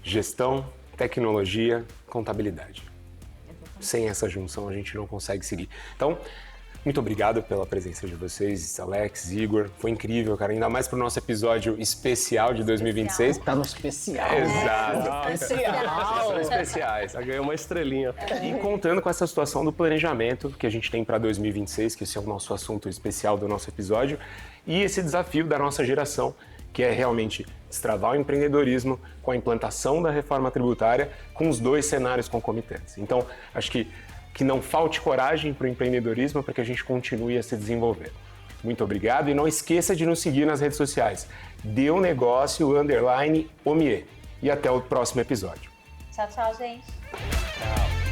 Gestão, tecnologia, contabilidade. Sem essa junção a gente não consegue seguir. Então, muito obrigado pela presença de vocês, Alex, Igor. Foi incrível, cara. Ainda mais pro nosso episódio especial de 2026. Tá no especial. Exato. Especial. Especiais. Já ganhou uma estrelinha. E contando com essa situação do planejamento que a gente tem para 2026, que esse é o nosso assunto especial do nosso episódio, e esse desafio da nossa geração, que é realmente destravar o empreendedorismo com a implantação da reforma tributária, com os dois cenários concomitantes. Então, acho que não falte coragem para o empreendedorismo para que a gente continue a se desenvolver. Muito obrigado e não esqueça de nos seguir nas redes sociais. Deu Negócio _Omie. E até o próximo episódio. Tchau, tchau, gente. Tchau.